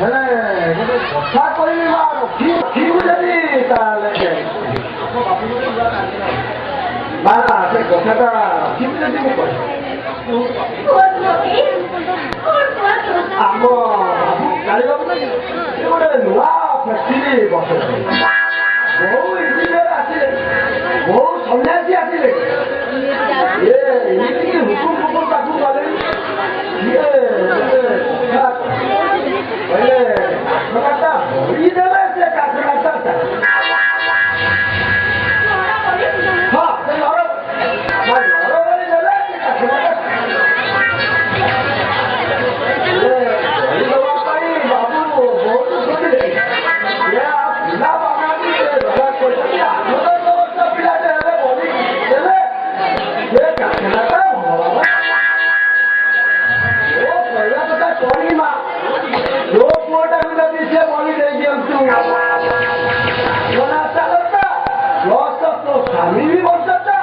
କଥା କହିବି ମା ରଖିବୁ ଯଦି ତାହେଲେ ମା ସେ କଥାଟା ରଖିବୁ ଯଦି ମୁଁ କହିବି ଆମ କାଳିବାବୁ ଗୋଟେ ନୂଆ ଫ୍ୟାକ୍ଟ୍ରି ବସେଇଲେ ବହୁ ଇଞ୍ଜିନିୟର ଆସିଲେ ବହୁ ସନ୍ନ୍ୟାସୀ ଆସିଲେ ଏମିତି ହୁକୁମ ଫୁକୁମ ପାଖକୁ ଗଲେ ଇଏ କହିଲେ କାଠଟା ଭରି ଦେବେ ସେ କାଠଟା ହଁ ସେ ଘର ଭରି ଦେଲେ ସେ କାଠଟା ବାବୁ ବହୁତ ଖୋଜିଲେ ପିଲା ବାନାନ୍ତି ପିଲାଟେ ହେଲେ ଭରି ଦେଲେ ସେ କାଠଟା କହିବା କଥା କହି ମା जो पुअटा भी नदी से बनी दे दियंतु बना चालता लॉस तो स्वामी भी बन सकता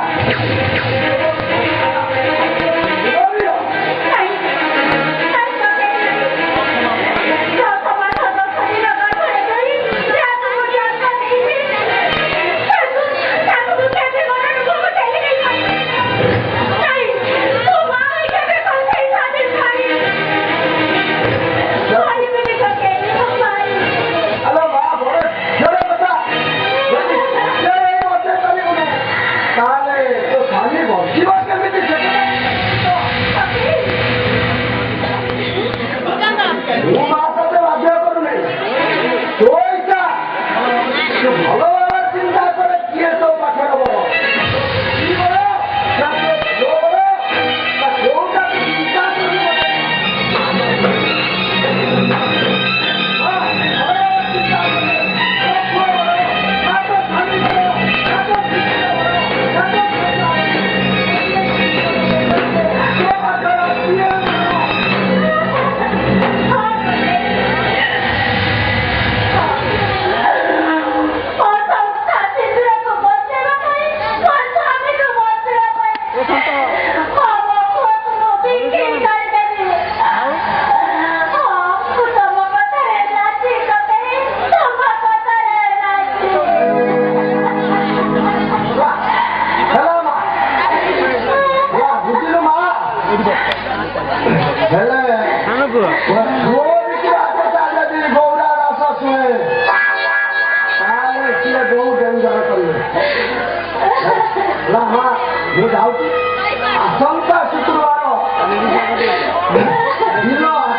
आसंता शुक्रवार दिन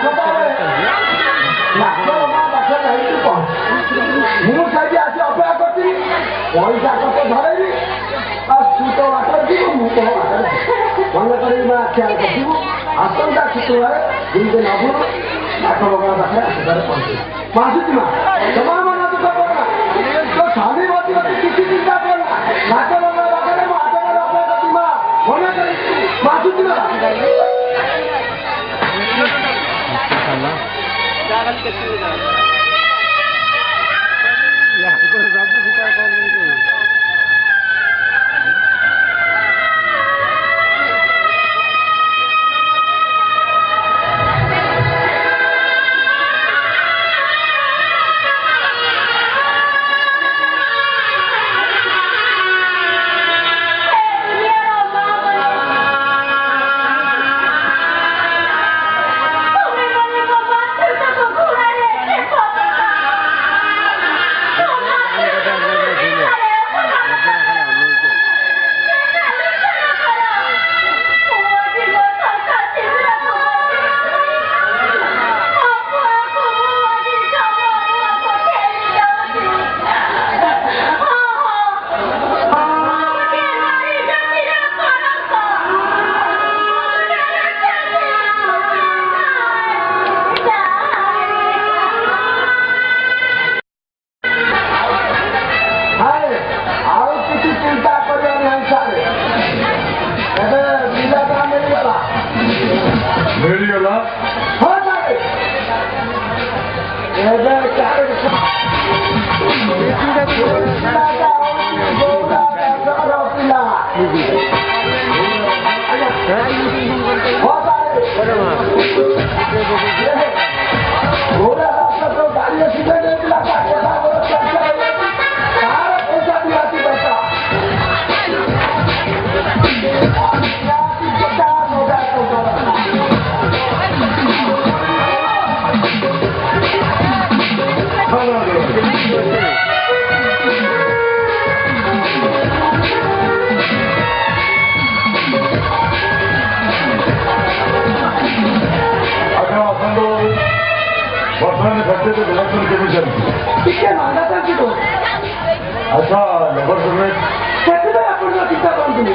8टाରେ ଡାକ୍ତର ମା ପାଖରେ ଯାଇକି ମୁଁ ସେଇଠି ଆସି ଅପେକ୍ଷା କରିଛି ପଇସା କତ ଧରେଇବି ଆଉ ତୁ ତ ବାଟରେ ଯିବୁ ମୁଁ ତୋ ବାଟରେ ମନେ କରିବି ମା ଖିଆଲ କରିଯିବୁ ଆସନ୍ତା ଶୁକ୍ରବାର ଯେମିତି ନବୁନୁ ଡାକ୍ତର ବାବା ପାଖରେ 8টাରେ ପହଞ୍ଚିବୁ ଆସୁଛି ମା ଜମା ମନ ଦୁଃଖ କରନା ତୋ ସ୍ୱାମୀ ମଧ୍ୟ କିଛି ଚିନ୍ତା କରନା ଡାକ୍ତର ବାବା ପାଖରେ ମୁଁ 8টাରେ ଅପେକ୍ଷା କରିଛି ମା ମନେ କରି ଆସୁଛି ମା ବର୍ତ୍ତମାନ ଫ୍ୟାକ୍ଟ୍ରିରେ ଇଲେକ୍ସନ୍ କେମିତି ଚାଲିଛି? ଟିକେ ମାନ୍ଦା ଚାଲିଛି ତ। ଆଚ୍ଛା ଲେବର ପେମେଣ୍ଟ ସେଥିପାଇଁ ଆପଣ ଚିନ୍ତା କରନ୍ତୁନି,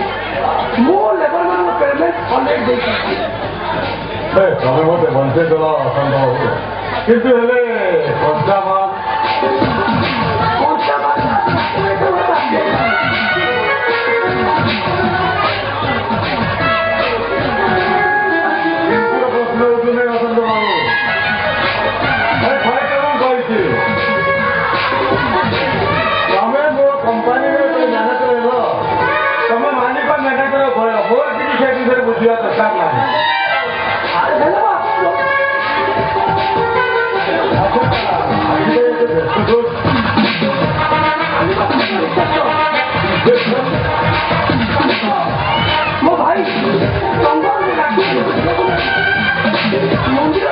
ମୁଁ ଲେବରମାନଙ୍କ ପେମେଣ୍ଟ ଅଲରେଡି ଦେଇଛି। ତମେ ମୋତେ ବଞ୍ଚେଇ ଦେଲ ଅସମ୍ଭବ କିନ୍ତୁ ହେଲେ କଞ୍ଚାମାଲ बुझा दरकार नहीं ମୋ ଭାଇ ମନ୍ଦିର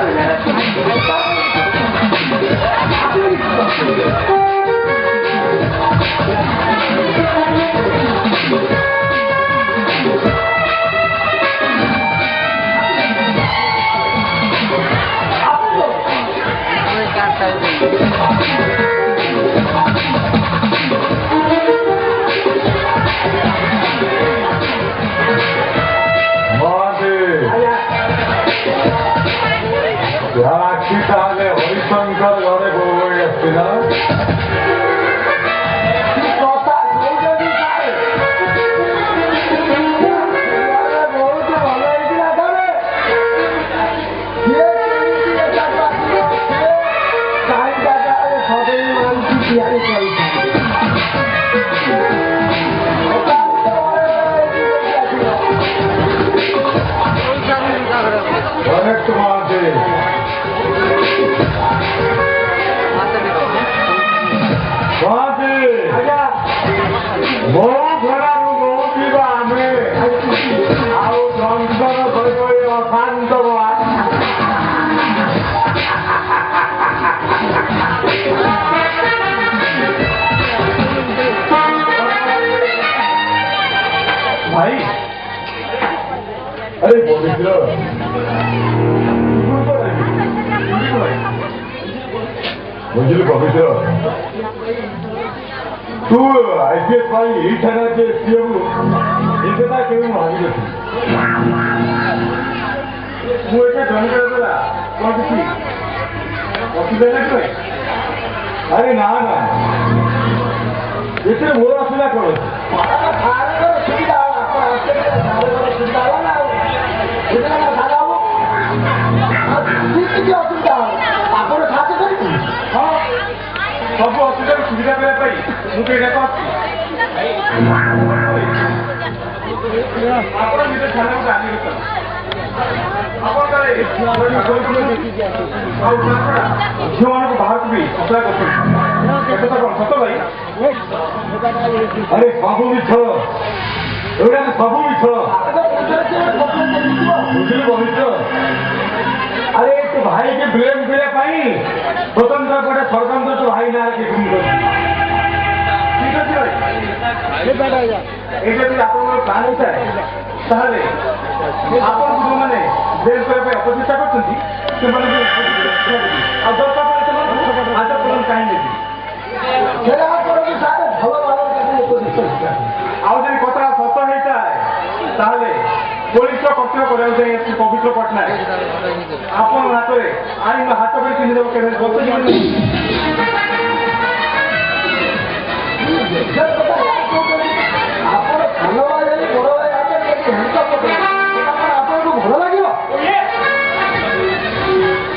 ताले हरिशंकर घरे बोल आसला भाई अरे पवित्र बुझल पवित्र तू आईपीएस थाना के सीएम एकता के भागी मुझे जॉइन कर असुविधा अरे ना ना इतने मोर असुविधा कौन सुविधा ଆପଣ ସାହାଯ୍ୟ କରିବେ ହଁ ସବୁ ଅସୁବିଧାର ସୁବିଧା କରିବା ପାଇଁ ମୁଁ ତ ଏଇଟା ଆପଣ ନିଜ ଥାନାକୁ ଜାଣିବେ ଝିଅମାନଙ୍କୁ ବାହାରକୁ ବି ସପ୍ଲାଏ କରୁଛନ୍ତି କଣ ସତ ଭାଇ अरे सब मिछ एवढा सब मिछ बुझिल पवित्र अरे तू भाई के ब्लेम करने स्वतंत्र गोटे स्वतंत्र तो भाई ना ठीक अच्छे ये आप प्लान होता है आप जो मैंने ब्लेम करने अपचेषा कर कथा सत होता है पुलिस कर्तव्य करा पवित्र पट्टनायक आपण हाथ में आईन हाथ में चिन्ह भल लगे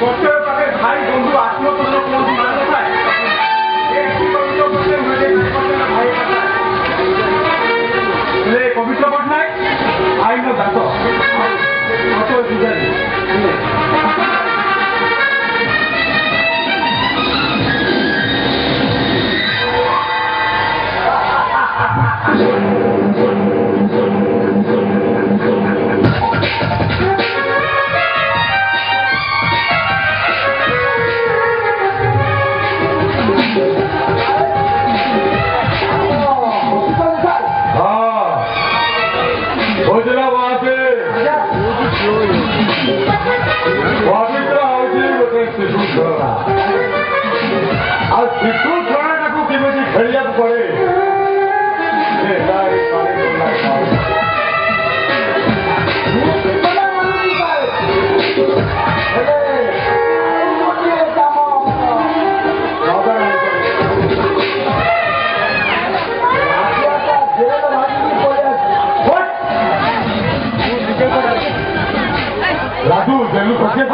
कर्तव्य पाखे भाई बंधु आत्मपूर्ण कौन मान था पवित्र पट्टनायक आईन दास ତୁ ଛୁଆଟାକୁ କେମିତି ଖେଳିବାକୁ ପଡ଼େ রাজু জেলু পক্ষে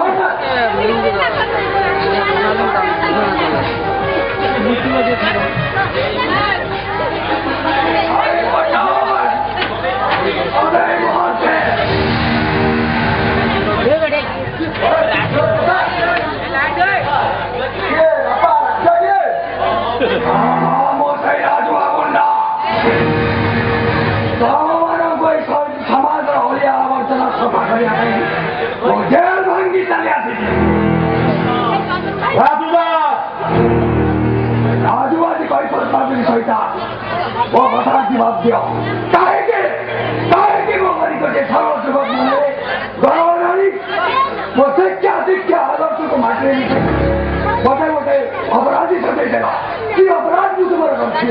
ସମାଜର ଅଳିଆ ଆବର୍ଜନା ସଫା କରିବା ପାଇଁ ଜେଲ ଭାଙ୍ଗି ଚାଲି ଆସିଛି ରାଜୁବାଦୀ କହିପାରୁଛନ୍ତି ସହିତ ମୋ କଥା ଜବାବ ଦିଅ କାହିଁକି ମୋ କରି ଗୋଟେ ସରଳ ଯୁବକ ମାନେ ଗଣନାରୀ ମୋ ଶିକ୍ଷା ଆଦର୍ଶକୁ ମାଟିରେ ମୋତେ ଗୋଟେ ଅପରାଧୀ ସଜାଇ ଦେଲା କି ଅପରାଧ ମୁଁ ତୁମର କରିଛି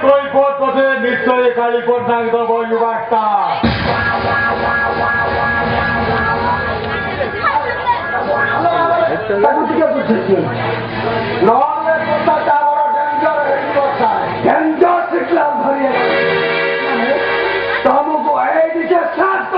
કોઈ પોત પોતે નિશ્ચય કાળી પોત નાખતો બોલ્યું વાગતા ତାକୁ ଟିକେ ବୁଝେଇଛି ନହେଲେ କଥା ଆମର ଡେଞ୍ଜର ଡେଞ୍ଜର ଶିଖିଲା ଧରି ତମକୁ ଏଇଠି ସାଥ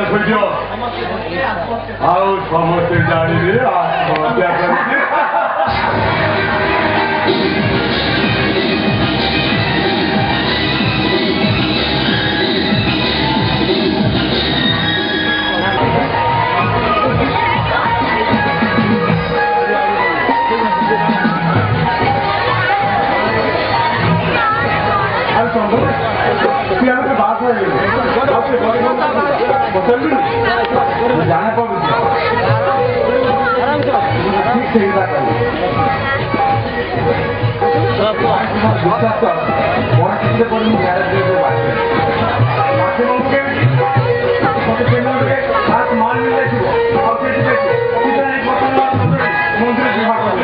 କରିଦେବ ଆଉ ସମସ୍ତେ ଜାଣିବେ ଆତ୍ମହତ୍ୟା କରିବେ बात है जाना पड़ेगा ठीक सही बात है हाथ मान मिले मंदिर विवाह कर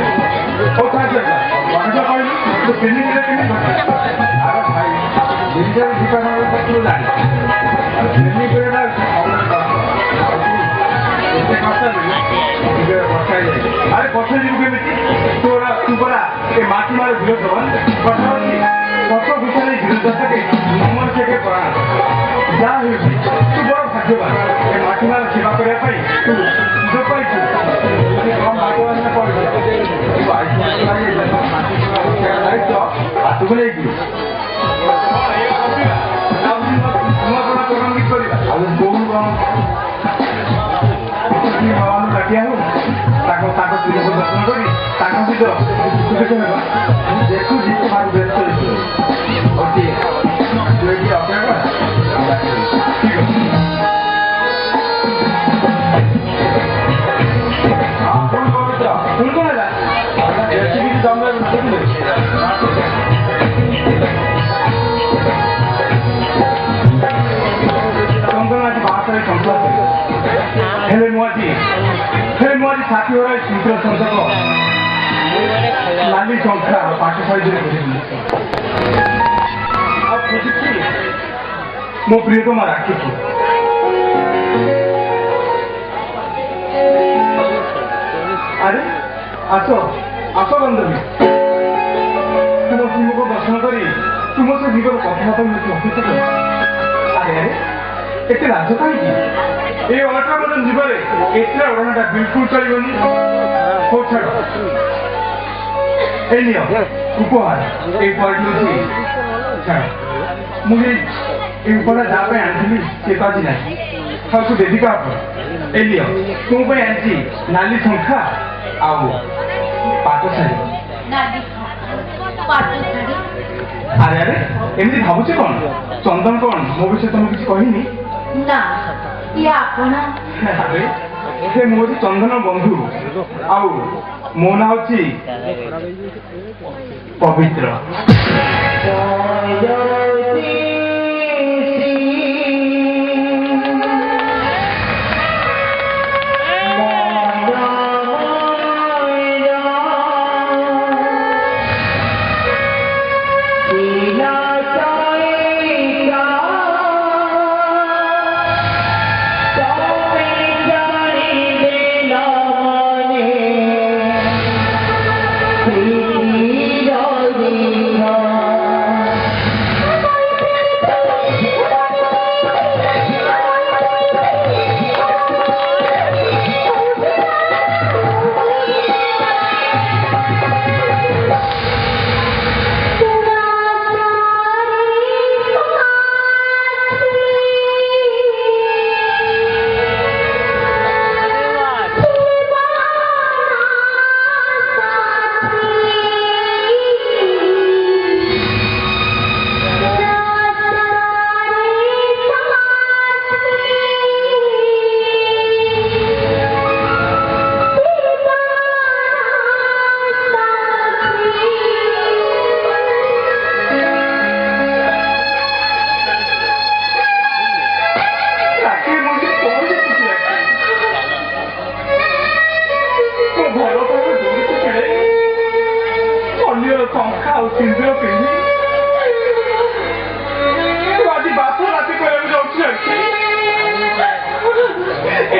अरे पक्ष तोरा तुपरा माटी मारे विरोध पक्ष विषय विरोध नंबर चेक करा जहाँ तू बड़ भाग्यवान माटी मार सेवा करने तू सुजोग पाइछु कम भाग्यवान हाथକୁ ନେଇକି ଆଉ କୋଉ ଭଗବାନ ଡାକିଆ ହଉ ତାଙ୍କ ସ୍ତ୍ରୀକୁ ଦର୍ଶନ କରି ତାଙ୍କ ସହିତ ହେବା ଦେଖୁଛି ତାକୁ ବ୍ୟସ୍ତ ଅଛି ଅପେକ୍ଷା କର ଠିକ ଅଛି କଣ କରୁଛ ଶୁଣ କଣ ହେଲା ବେଶୀ କିଛି ଦମ हेले मुआजी साथी हो सूत्र संसद लाली ନାଲି ଶଙ୍ଖା ପାଠ ସାଇଜରେ ଆଉ ଖୋଜୁଛି ମୋ ପ୍ରିୟତମା ରାକ୍ଷୀକୁ। ଆରେ ଆସ ଆସ ବାନ୍ଧବୀ, ତୁମ ଶିବକୁ ଦର୍ଶନ କରି ତୁମ ସେ ଦିଗର କଥାବାର୍ତ୍ତା ମୋତେ ଅପେକ୍ଷା କର। ଆରେ ଆରେ ଏତେ ଲାଜ କାହିଁକି? এই অল্ট্রা মডার্ন যুগরে এক্সট্রা ওড়ানাটা বিলকুল চলিবনি। হো ছাড়, এই নিও উপহার। এই ফলটি হচ্ছে ছাড়, ମୁଁ এই উপহারটা যা ପାଇଁ ଆଣିଥିଲି ସେ ତ ଆଜି ନାହିଁ। ତାକୁ ଦେବି କାହାକୁ? এই ନିଅ, ତୁମ ପାଇଁ ଆଣିଛି ନାଲି ଶଙ୍ଖା ଆଉ ପାଟ ଶାଢ଼ୀ। ଆରେ ଆରେ ଏମିତି ଭାବୁଛ କ'ଣ? ଚନ୍ଦନ କ'ଣ ମୋ ବିଷୟରେ ତମକୁ କିଛି କହିନି? ନା, ଇଏ ଆପଣ? ଆରେ ସେ ମୋ ହଉଛି ଚନ୍ଦନ ବନ୍ଧୁ, ଆଉ ମୋ ନାଁ ହଉଛି ପବିତ୍ର।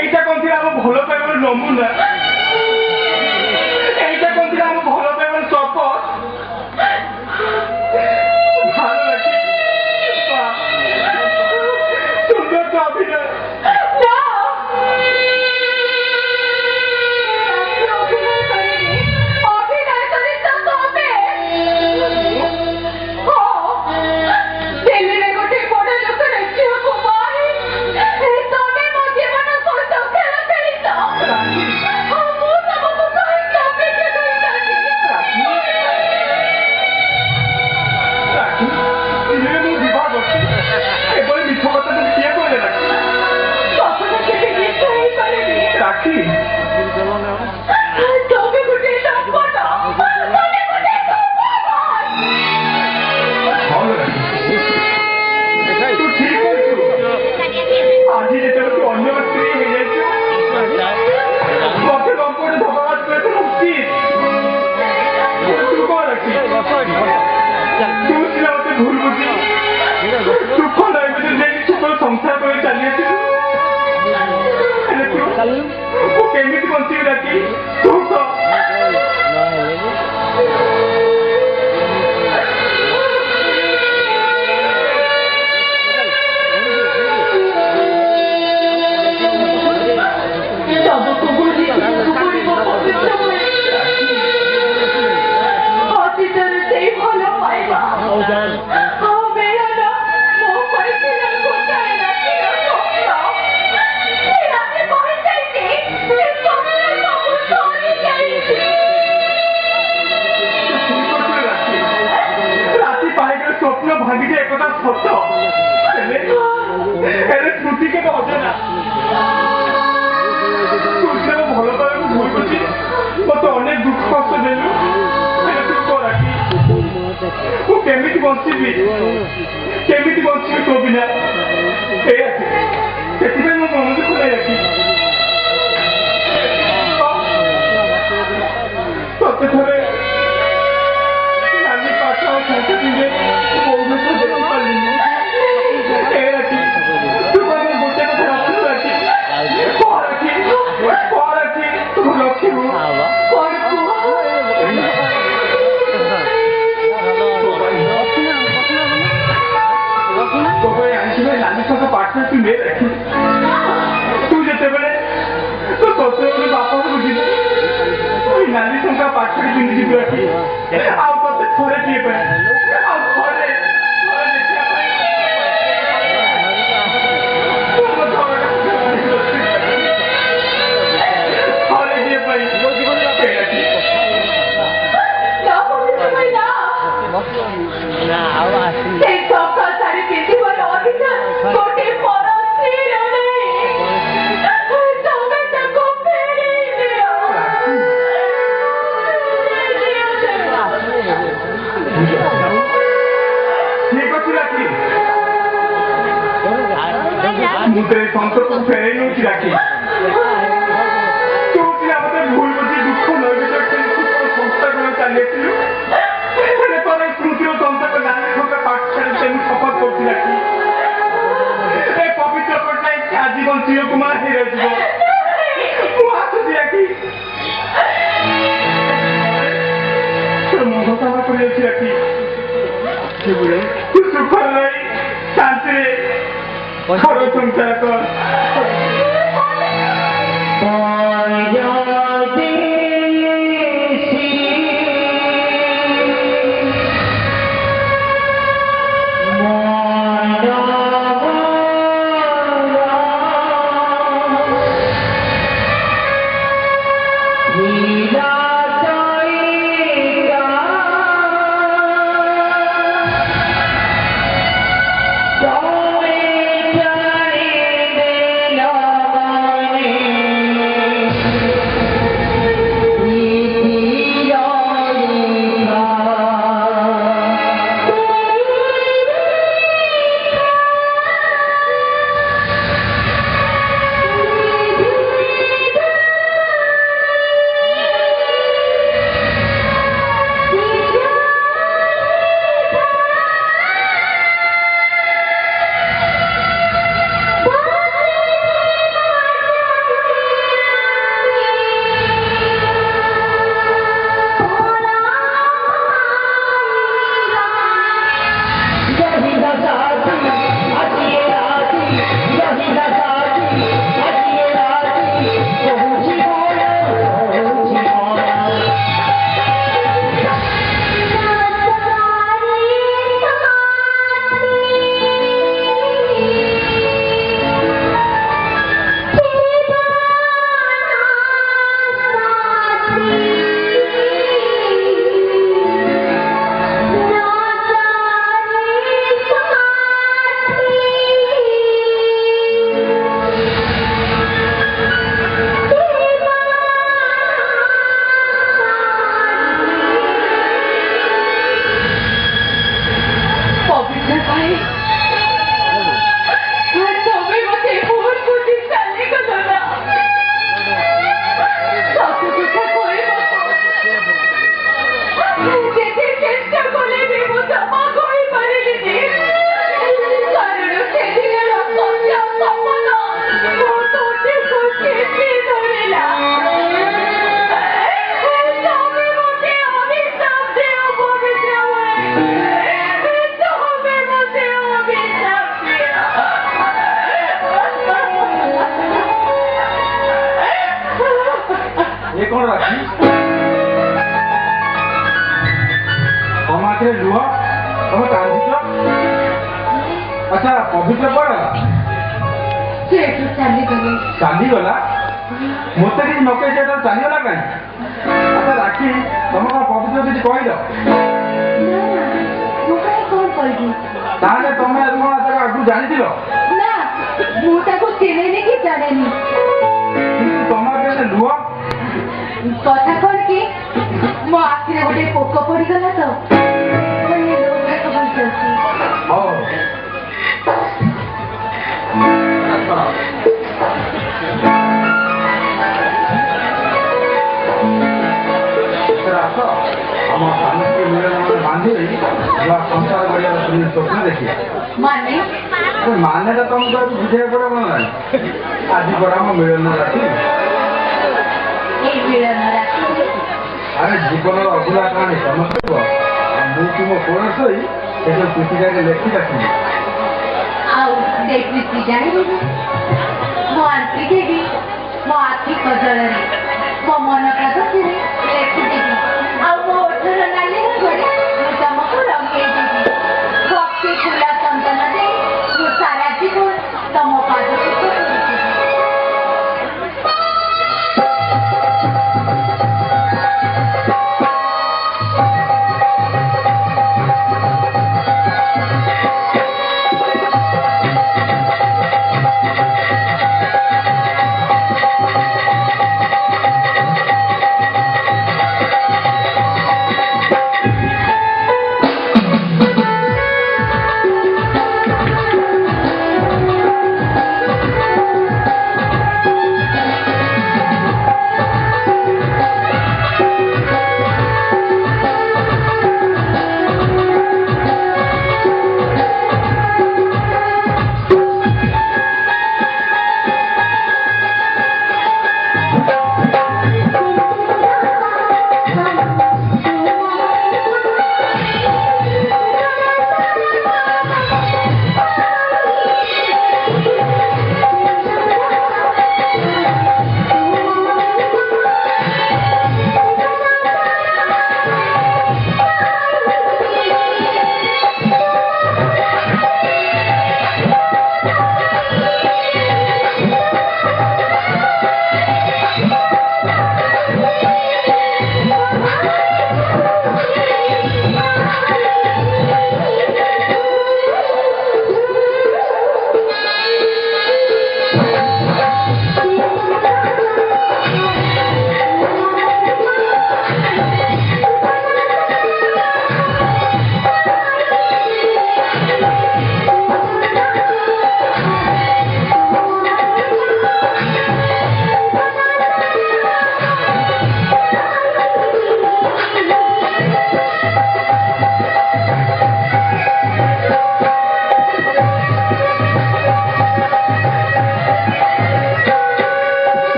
এইটা কোন ছিল আমার ভালো পাইবার নমুনা? এইটা কোন ছিল আমার ভালো পাইবার শপথ? ভালো লাগে সুন্দর তো অভিনয়। সংসার করে চালিয়েছিল কেমিতি বঞ্চিবি রাখি স্বপ্ন ভাগিছে একথা সত্য, ହେଲେ ତ୍ରୁଟି କେବେ ଅଜଣା। ତୁ ଭଲ ପାଇବାକୁ ଭୁଲ କରୁଛି, ମତେ ଅନେକ ଦୁଃଖ କଷ୍ଟ ଦେଲୁ, ହେଲେ ତୁ କହ ରାକ୍ଷୀ ମୁଁ କେମିତି ବଞ୍ଚିବି ତୋ ବିନା? ସେଥିପାଇଁ ମୋ ମନ ଦୁଃଖ ନାହିଁ ରାକ୍ଷୀ। ତତେ ଥରେ ପାଖରେ ତୁ ନେଇ ରଖି ତୁ ଯେତେବେଳେ ତୋ ଶଶୁର ବାପା ବୁଝିବୁ ନାଲି ଟଙ୍କା ପାଖରେ ପିନ୍ଧି ଯିବୁ ରଖି ଆଉ ତତେ ଥରେ ଟିଏ ପାଇଁ ଆଉ ଥରେ ଦେଖିବା ପାଇଁ ଥରେ ଟିଏ ପାଇଁ মুদ্রে সন্তোষ ফেরে নিয়েছি রাখি তুই আমাদের ভুল বুঝি দুঃখ নৈবেদ্য সংস্থা করে চালিয়েছিল তোর এই স্মৃতির সন্তাকে নারী ঠোকা পাঠ ছেড়ে তেমনি শপথ করছি রাখি এই পবিত্র ঘটনায় আজীবন চিরকুমার হেরে যাব আসুছি রাখি তোর মনটা আমার করে যাচ্ছি রাখি তুই সুখ নই শান্তিরে ঘর সংসার কর अच्छा पवित्र पड़ा चालीगला मत कि नक चालीगला कहीं अच्छा राखी तुम क्या पवित्र किसी कहल तुम आगु जानी तुम लुह कथा कौन कि मो आखिर गोटे पोक पड़गला तो बांधि संसार गया स्वप्न देखिए माने माने तो तुमको बुझे पड़े मन आज पड़ा आम मिलन राति अरे जीवन अभुला कहानी समस्त मुझे मो कोण सही से चिठिटा लेखि रखी ସେଇ ପ୍ରୀତି ଜାଣିଦେବି ମୋ ଆଣ୍ଟି ଦେବି ମୋ ଆଖି କଜଳରେ ମୋ ମନ କାଗଜରେ ଲେଖିଦେବି ଆଉ ମୋ ଓଠର ନାଲି ରଙ୍ଗରେ ମୁଁ ତମକୁ ଲଗେଇଦେବି ଭକ୍ତି ଫୁଲା ଚନ୍ଦନ ଦେଇ ମୁଁ ସାରା ଜୀବନ ତମ ପାଦକୁ କରିଦେବି।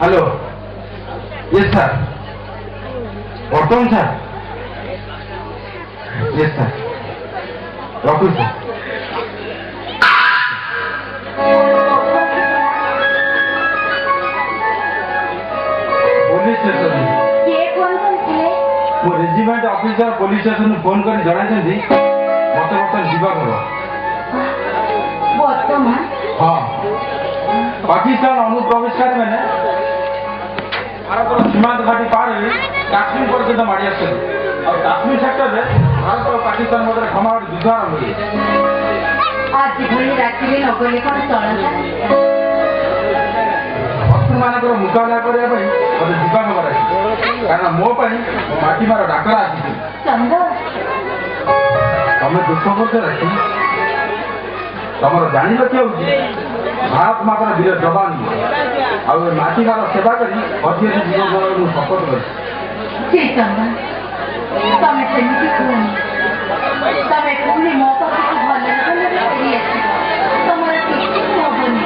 হ্যালো ইয়েস স্যার বর্তমান স্যার ইয়েস স্যার রকুন স্যার पुलिस स्टेशन କିଏ ଫୋନ କରିଥିଲେ? मो regiment officer police station phone कर जणाइछन्ती मते बर्तमान जीवा घर ବର୍ତ୍ତମାନ हाँ पाकिस्तान अनुप्रवेशकारी मैंने भारत सीमांत घाटी पार हुई काश्मीर पर्यंत माड़ी आसुଛନ୍ତି और काश्मीर सेक्टर में भारत और पाकिस्तान मध्य घमाघट युद्ध आरंभ हुई ଆଜି ଭଳି ରାତିରେ ନଗଲେ କଣ ଚଳନ୍ତା? शत्रु मानकर मुकाबला करने मत जीवा खबर आई कारण मो माटीमार डाकरा आसी ଚନ୍ଦ୍ର तमें दुख करते रखी तुम जान रखिए भारत मातर वीर जवान आटीमार सेवा कर जीवन शपथ कर ସେ ଚନ୍ଦ୍ର ତମେ ସେମିତି କୁହନି ତମେ ପୁଣି ମୋ ପାଖକୁ ଭଲରେ ଭଲରେ ଫେରି ଆସିବ ତମର କିଛି ହବନି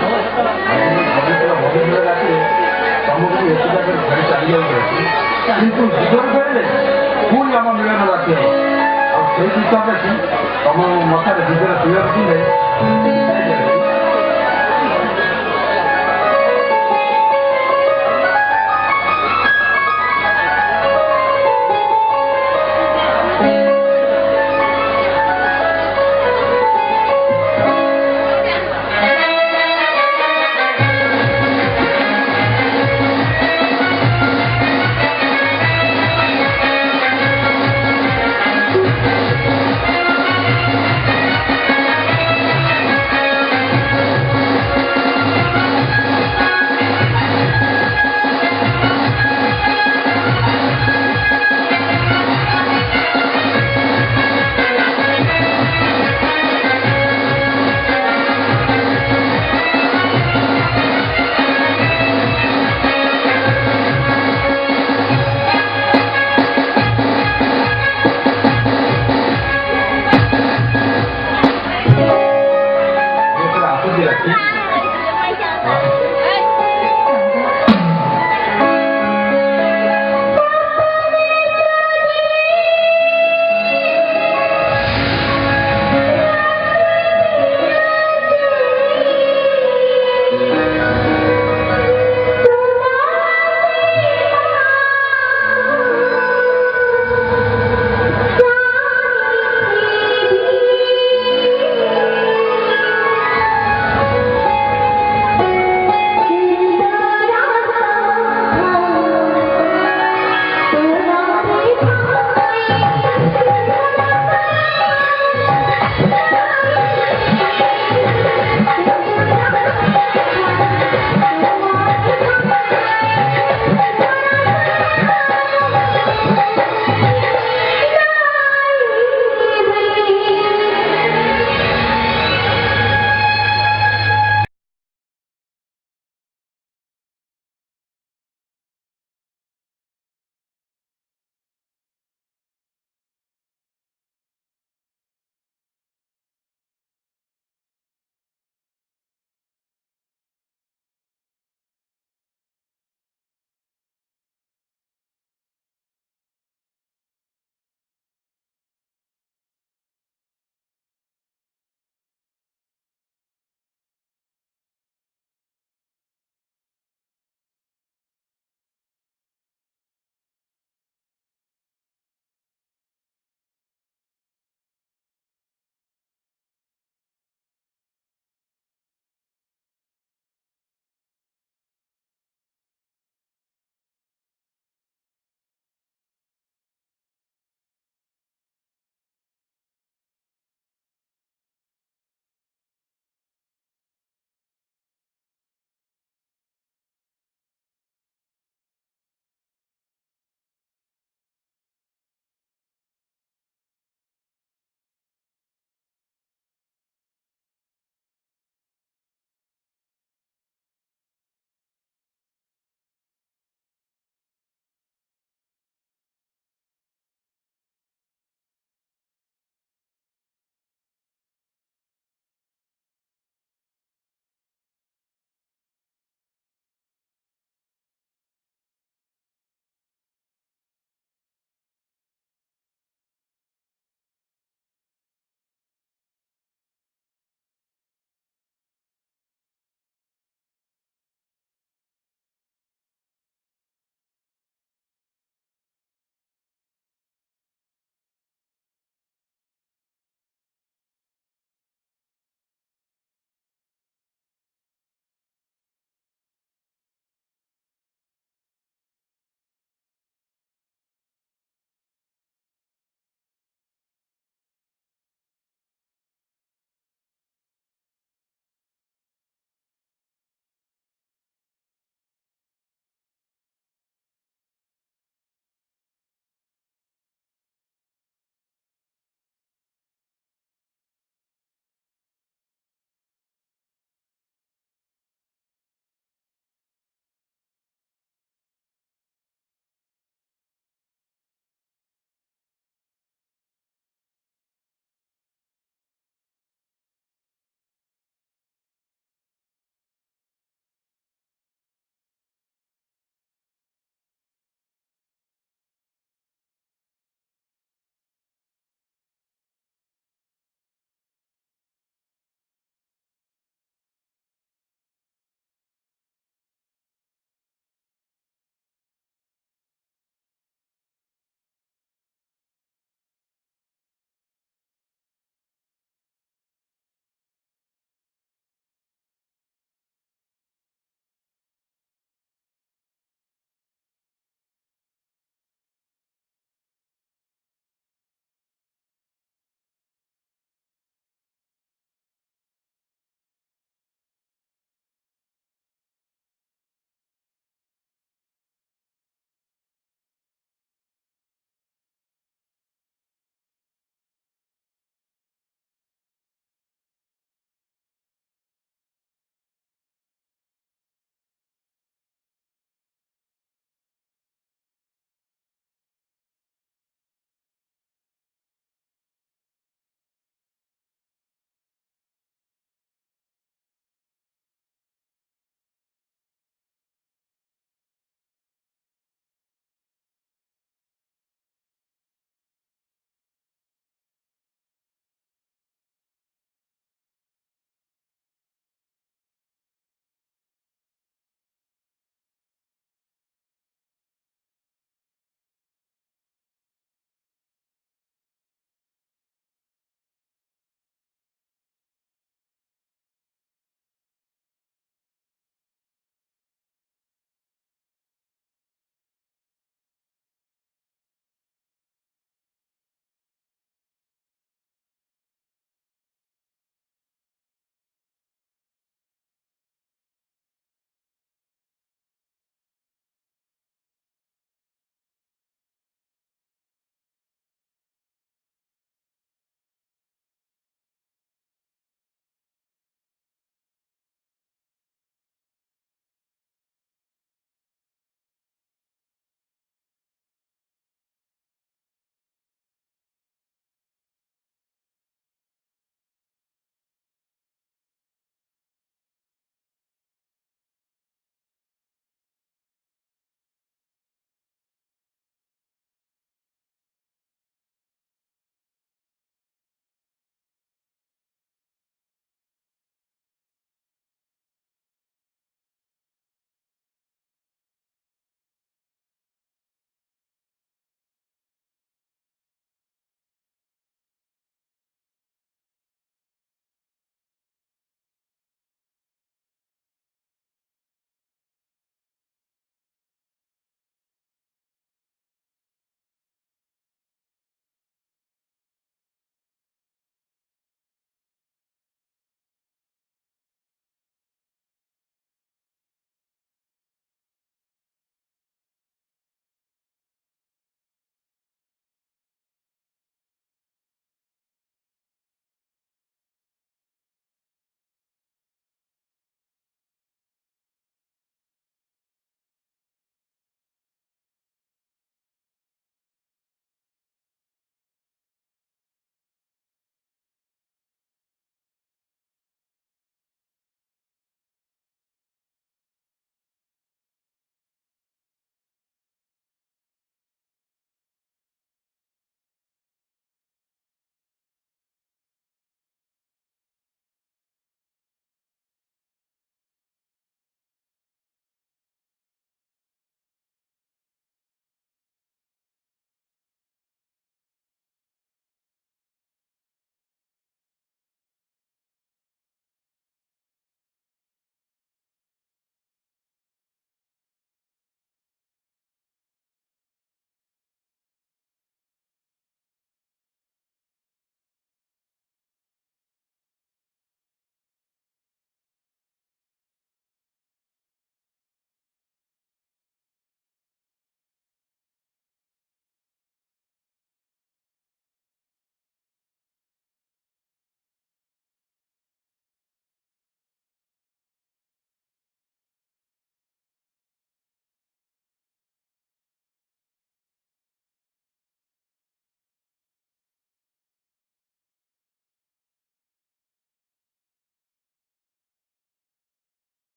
तुमको एत घर चली जाऊँ कितु जीवन फेरले पुणी आम मिलन राखी और से हिसाब से तुम मत विजय सुयोग